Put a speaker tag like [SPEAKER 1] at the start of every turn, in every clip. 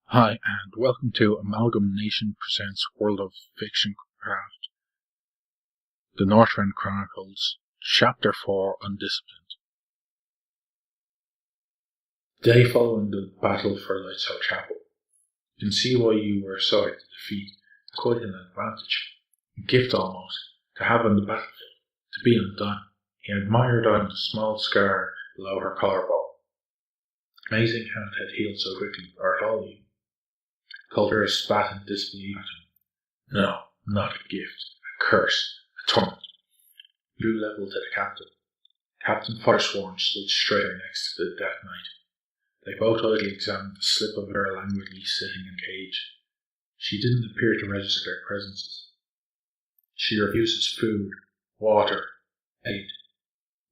[SPEAKER 1] Hi, and welcome to AmalgamNation presents World of Fictioncraft, the Northrend Chronicles, Chapter 4, Undisciplined. The day following the battle for Lightsoul Chapel, you can see why you were sorry to defeat. It's quite an advantage, a gift almost, to have on the battlefield, to be undone. He admired on the small scar below her collarbone. Amazing how it had healed so quickly, or at all even. Coulter spat in disbelief at him. No, not a gift, a curse, a torment. He drew level to the captain. Captain Forsworn stood straighter next to the Death Knight. They both idly examined the slip of her languidly sitting in cage. She didn't appear to register their presences. She refuses food, water, aid.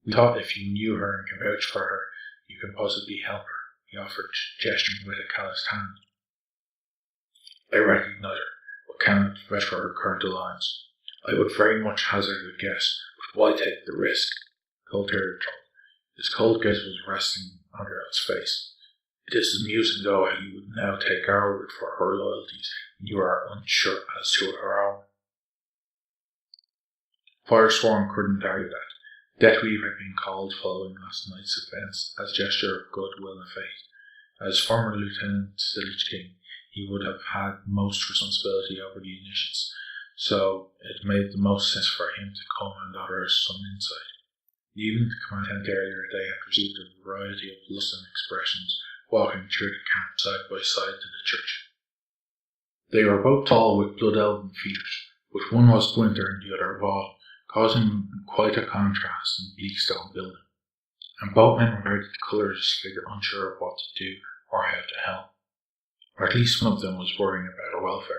[SPEAKER 1] We thought if you knew her and can vouch for her, you can possibly help her, he offered, gesturing with a calloused hand. I recognise her, but cannot vouch for her current alliance. I would very much hazard a guess, but why take the risk? Coulter returned. His cold gaze was resting on Geralt's face. It is amusing, though, how you would now take our word for her loyalties when you are unsure as to her own. Firesworn couldn't argue that. Deathweaver had been called following last night's events as a gesture of goodwill and faith. As former Lieutenant Sillage King, he would have had most responsibility over the initiates, so it made the most sense for him to come and offer us some insight. Even the commandant earlier they had received a variety of looks and expressions walking through the camp side by side to the church. They were both tall with blood-elven features, but one was Gwynter and the other Vaughn, causing quite a contrast in the bleak stone building. And both men regarded the colourless figure unsure of what to do or how to help. Or at least one of them was worrying about her welfare.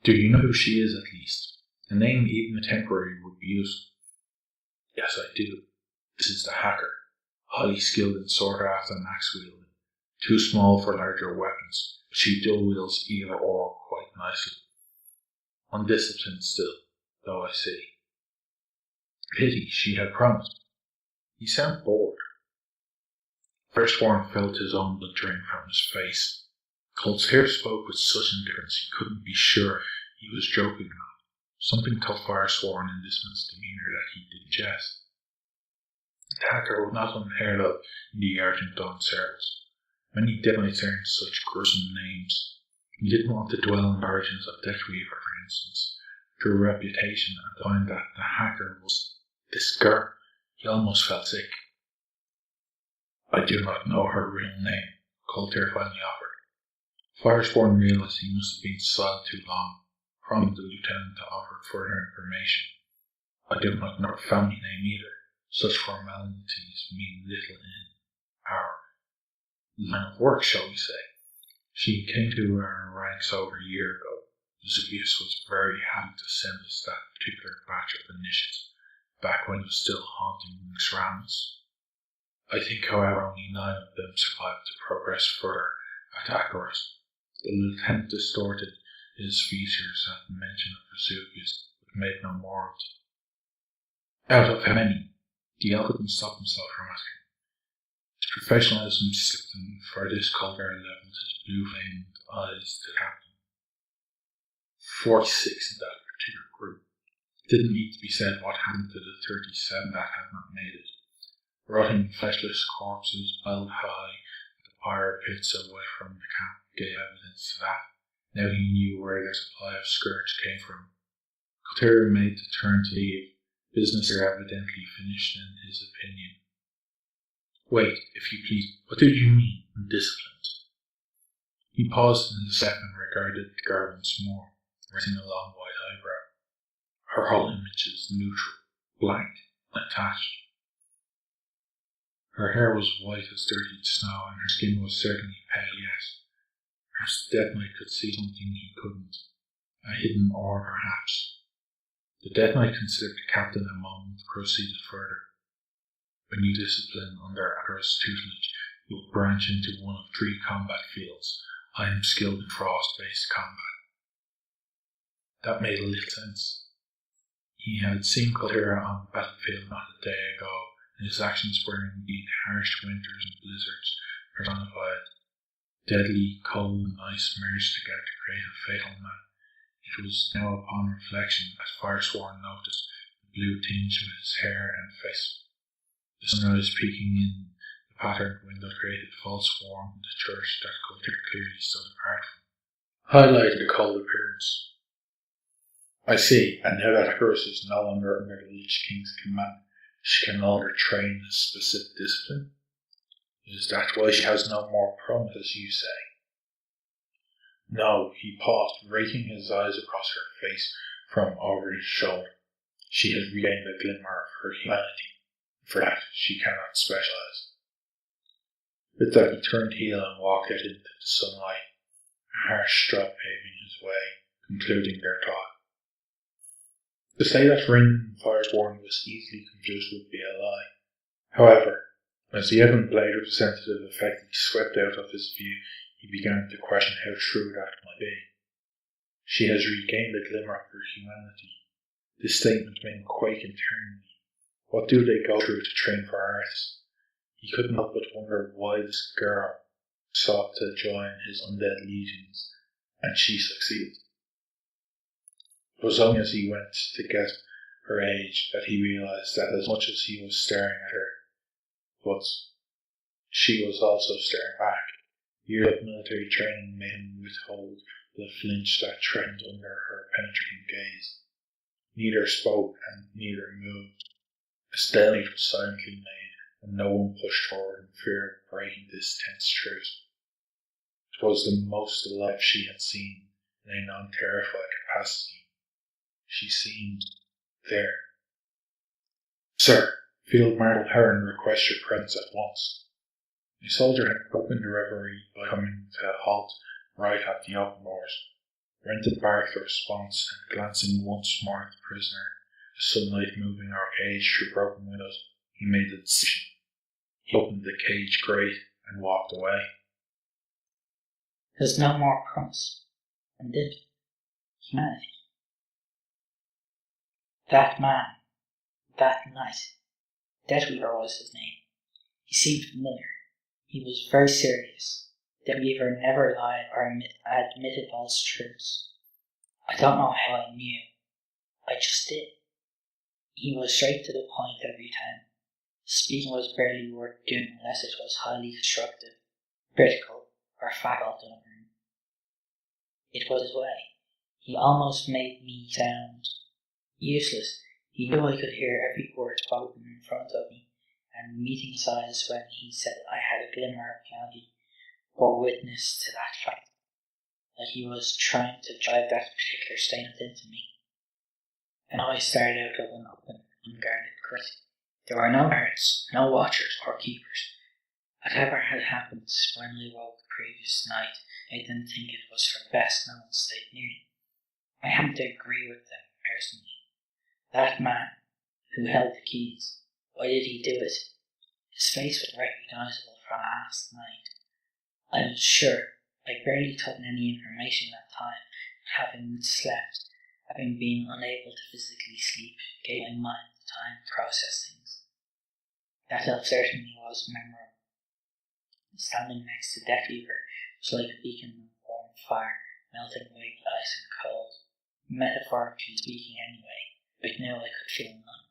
[SPEAKER 1] Do you know who she is, at least? A name, even a temporary, would be useful. Yes, I do. This is the hacker, highly skilled in swordcraft and axe wielding. Too small for larger weapons, but she dual wields either or quite nicely. Undisciplined still, though I see. Pity, she had promised. He sounded bored. Firstborn felt his own blood drain from his face. Colt's hair spoke with such indifference he couldn't be sure he was joking or not. Something told Firesworn in this man's demeanour that he did jest. The hacker was not unheard of in the Argent Dawn service. Many Death Knights earned such gruesome names. He didn't want to dwell on the origins of Deathweaver, for instance, through reputation, and find that the hacker was this girl. He almost felt sick. I do not know her real name, Coulter finally offered. Firesworn realized he must have been silent too long, prompting the lieutenant to offer further information. I do not know her family name either. Such formalities mean little in our line of work, shall we say. She came to our ranks over a year ago. Zubius was very happy to send us that particular batch of initiates, back when he was still haunting Xramus. I think, however, only 9 of them survived to progress further at Akaros. The lieutenant distorted his features at the mention of Vesuvius, but made no more of it. Out of how many? The elf couldn't stop himself from asking. His professionalism slipped him, for this Coulter leveled his blue-flamed eyes to the captain. 46 in that particular group. It didn't need to be said what happened to the 37 that had not made it. Rotting, fleshless corpses piled high at the fire pits away from the camp gave evidence of that. Now he knew where their supply of scourge came from. Coulter made the turn to leave. Business here evidently finished in his opinion. Wait, if you please, what did you mean, undisciplined? He paused in a second and regarded the girl once more, raising a long white eyebrow. Her whole image is neutral, blank, unattached. Her hair was white as dirty snow, and her skin was certainly pale, yes. Perhaps the Death Knight could see something he couldn't. A hidden ore, perhaps. The Death Knight considered the captain a moment and proceeded further. When you discipline under Akaros' tutelage, you will branch into one of 3 combat fields. I am skilled in frost-based combat. That made a little sense. He had seen Coulter on the battlefield not a day ago, and his actions were indeed harsh winters and blizzards personified. deadly, cold and ice merged together to create a fatal man. It was now upon reflection that Firesworn noticed the blue tinge of his hair and face. The sunrise peeking in the patterned window created false warmth in the church that Coulter clearly stood apart from, highlighting the cold appearance. I see, and now that Hers is no longer under the Lich King's command, she can no longer train a specific discipline. Is that why she has no more promises, you say? No, he paused, raking his eyes across her face from over his shoulder. She has regained a glimmer of her humanity. For that, she cannot specialize. With that, he turned heel and walked out into the sunlight, a harsh drop paving his way, concluding their talk. To say that Rin Firesworn was easily confused would be a lie. However, as the Evan Blade representative effectively swept out of his view, he began to question how true that might be. She has regained a glimmer of her humanity. This statement made him quake internally. What do they go through to train for arts? He couldn't help but wonder why this girl sought to join his undead legions, and she succeeded. It was only as he went to get her age that he realized that as much as he was staring at her, she was also staring back. Years of military training made him withhold the flinch that threatened under her penetrating gaze. Neither spoke and neither moved. A stalemate was silently made, and no one pushed forward in fear of breaking this tense truce. It was the most alive she had seen in a non-terrified capacity. She seemed there. Sir, Field Marshal Heron requests your presence at once. A soldier had broken the reverie by coming to a halt right at the open doors. Renton barked a response, and glancing once more at the prisoner, the sunlight moving our cage through broken windows, he made the decision. He opened the cage grate and walked away.
[SPEAKER 2] There's no more promise, and did humanity. That man, that night, Deathweaver was his name. He seemed familiar. He was very serious. Deathweaver never lied or admitted false truths. I don't know how I knew. I just did. He was straight to the point every time. Speaking was barely worth doing unless it was highly constructive, critical, or fact-altering. It was his way. He almost made me sound useless. He knew I could hear every word spoken in front of me, and meeting his eyes when he said I had a glimmer of humanity bore witness to that fact, that he was trying to drive that particular statement into me. And I started out of an open, unguarded grate. There were no guards, no watchers or keepers. Whatever had happened when we woke the previous night, I didn't think it was for best no one stayed near me. I happened to agree with them personally. That man who held the keys, why did he do it? His face was recognizable from last night. I was sure. I barely took in any information that time, having slept, having been unable to physically sleep, gave my mind the time to process things. That elf certainly was memorable. Standing next to Deathweaver was like a beacon of warm fire, melting away the ice and cold. Metaphorically speaking anyway, but now I could feel none.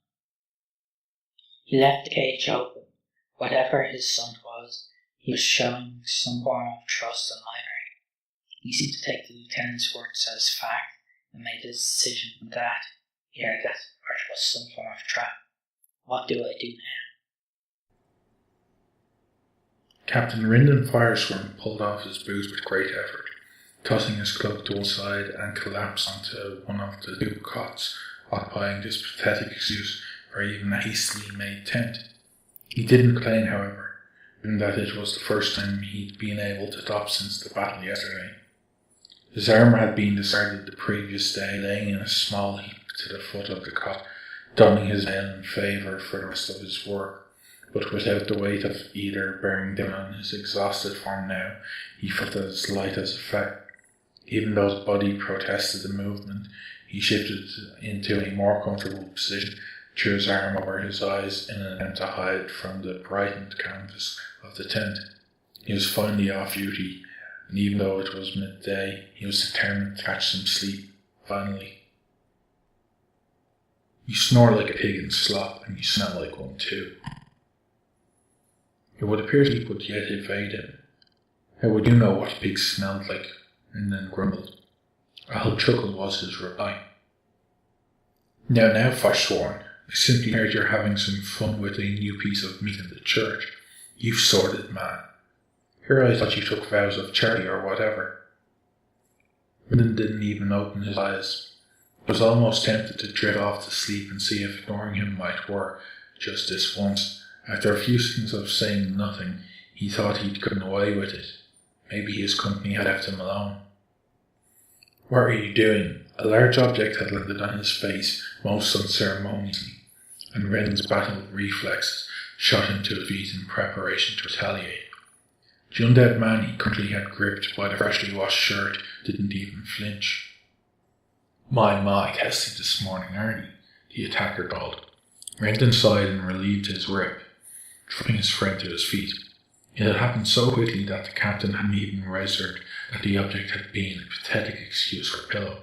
[SPEAKER 2] He left the cage open. Whatever his stunt was, he was showing some form of trust on my part. He seemed to take the lieutenant's words as fact and made his decision from that. Here, that part was some form of trap. What do I do now?
[SPEAKER 1] Captain Rindon Firesworn pulled off his boots with great effort, tossing his cloak to one side and collapsed onto one of the two cots, occupying this pathetic excuse for even a hastily made tent. He didn't complain, however, given that it was the first time he'd been able to stop since the battle yesterday. His armour had been discarded the previous day, laying in a small heap to the foot of the cot, donning his mail in favour for the rest of his work, but without the weight of either bearing down on his exhausted form now, he felt as light as a feather. Even though his body protested the movement, he shifted into a more comfortable position, drew his arm over his eyes in an attempt to hide from the brightened canvas of the tent. He was finally off duty, and even though it was midday, he was determined to catch some sleep, finally. You snore like a pig in slop, and you smell like one too. It would appear sleep would yet evade him. How would you know what pigs smelled like? And then grumbled. A whole chuckle was his reply. Now, forsworn, I simply heard you're having some fun with a new piece of meat in the church. You sordid man. Here I thought you took vows of charity or whatever. Brendan didn't even open his eyes. I was almost tempted to drift off to sleep and see if ignoring him might work, just this once. After a few seconds of saying nothing, he thought he'd gotten away with it. Maybe his company had left him alone. What are you doing? A large object had landed on his face most unceremoniously, and Brendan's battled reflexes shot him to his feet in preparation to retaliate. The undead man he currently had gripped by the freshly washed shirt didn't even flinch. My, testing this morning, aren't you? The attacker called. Brendan sighed and relieved his grip, dropping his friend to his feet. It had happened so quickly that the captain hadn't even registered that the object had been a pathetic excuse for a pillow,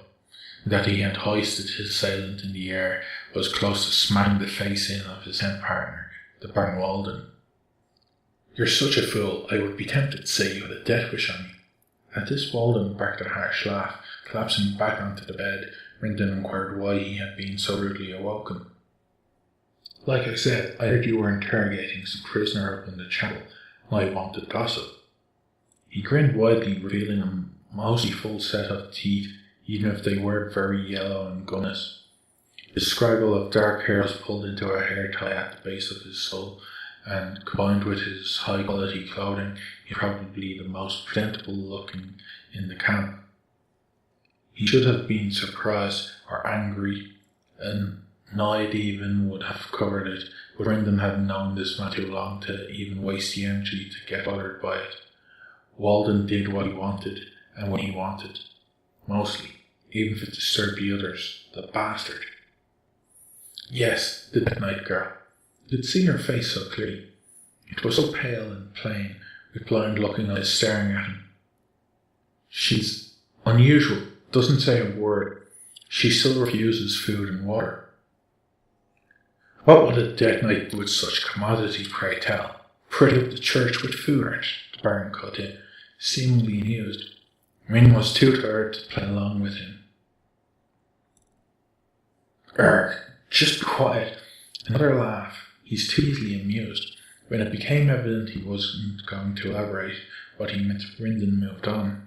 [SPEAKER 1] and that he had hoisted his assailant in the air was close to smashing the face in of his tent partner, the Baron Walden. You're such a fool, I would be tempted to say you had a death wish on me. At this, Walden barked a harsh laugh. Collapsing back onto the bed, Brendan inquired why he had been so rudely awoken. Like I said, I heard you were interrogating some prisoner up in the chapel, and I wanted gossip. He grinned widely, revealing a mostly full set of teeth, even if they were very yellow and gunnous. His scraggle of dark hair was pulled into a hair tie at the base of his skull, and combined with his high-quality clothing, he was probably the most presentable looking in the camp. He should have been surprised or angry, and annoyed even would have covered it, but Brendan had known this man too long to even waste the energy to get bothered by it. Walden did what he wanted, and when he wanted. Mostly, even if it disturbed the others. The bastard. Yes, the dead night girl. You'd seen her face so clearly. It was so pale and plain, with blind-looking eyes staring at him. She's unusual, doesn't say a word. She still refuses food and water. What would a dead knight do with such commodity, pray tell? Put up the church with food, aren't the Baron cut in, seemingly amused. Rin was too tired to play along with him. Just be quiet. Another laugh. He's too easily amused. When it became evident he wasn't going to elaborate what he meant, Brendan moved on.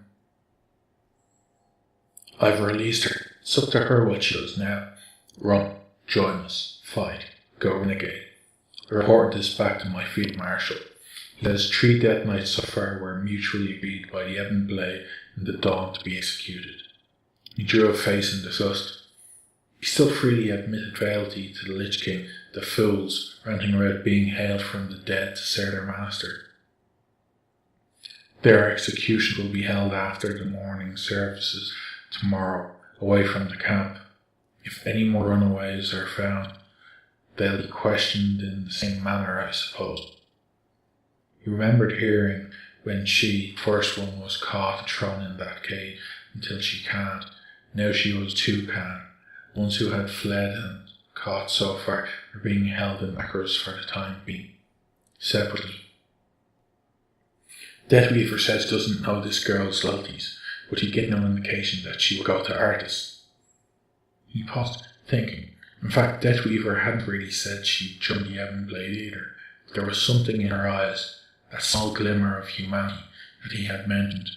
[SPEAKER 1] I've released her. It's up to her what she does now. Run, join us, fight, go renegade. I reported this back to my field marshal. He says 3 death knights so far were mutually agreed by the Ebon Blade and the Dawn to be executed. He drew a face in disgust. He still freely admitted fealty to the Lich King, the fools, ranting about being hailed from the dead to serve their master. Their execution will be held after the morning services tomorrow, away from the camp. If any more runaways are found, they'll be questioned in the same manner, I suppose. He remembered hearing when she, the first one, was caught and thrown in that cave until she can't. Now she was 2 can. Ones who had fled and caught so far are being held in Macros for the time being, separately. Deathweaver says he doesn't know this girl's loyalties, but he'd get no indication that she would go to Artis. He paused, thinking. In fact, Deathweaver hadn't really said she'd joined the Ebon Blade either. There was something in her eyes, that small glimmer of humanity that he had mentioned,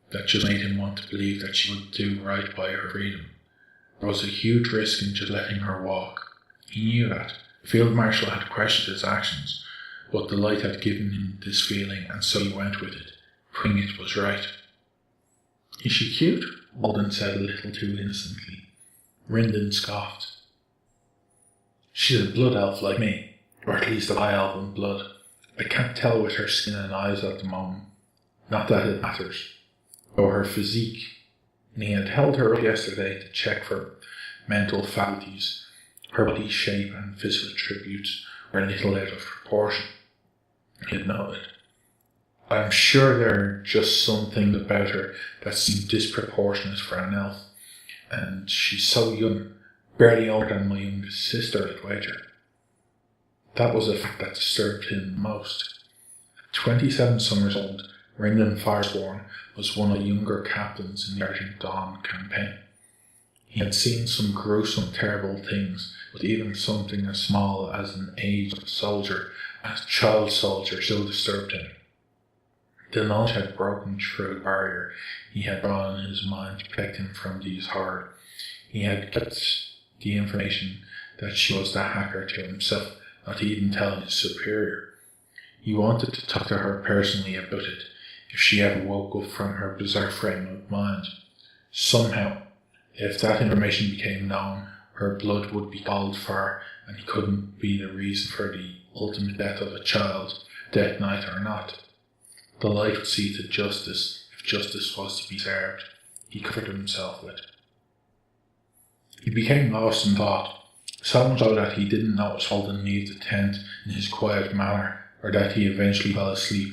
[SPEAKER 1] that just made him want to believe that she would do right by her freedom. There was a huge risk in just letting her walk. He knew that. The Field Marshal had questioned his actions, but the light had given him this feeling, and so he went with it, praying it was right. Is she cute? Walden said a little too innocently. Brendan scoffed. She's a blood elf like me, or at least of high elven blood. I can't tell with her skin and eyes at the moment. Not that it matters. Or her physique. And he had held her up yesterday to check for mental faculties. Her body shape and physical attributes were a little out of proportion. He had noted. I'm sure there are just some things about her that seem disproportionate for an elf, and she's so young, barely older than my youngest sister, I'd wager. That was a fact that disturbed him most. At 27 summers old, Ringland Firesworn was one of the younger captains in the Argent Dawn campaign. He had seen some gruesome, terrible things, but even something as small as an aged soldier, a child soldier, still disturbed him. The knowledge had broken through a barrier he had drawn in his mind to protect him from these horrors. He had kept the information that she was the hacker to himself, not even telling his superior. He wanted to talk to her personally about it, if she ever woke up from her bizarre frame of mind. Somehow, if that information became known, her blood would be called for, and he couldn't be the reason for the ultimate death of a child, death knight or not. The light would see to justice, if justice was to be served, he comforted himself with. He became lost in thought, so much so that he didn't notice Holden leave the tent in his quiet manner, or that he eventually fell asleep,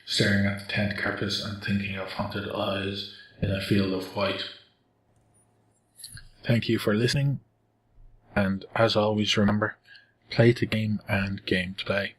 [SPEAKER 1] staring at the tent carpet and thinking of haunted eyes in a field of white. Thank you for listening, and as always remember, play to game and game to play.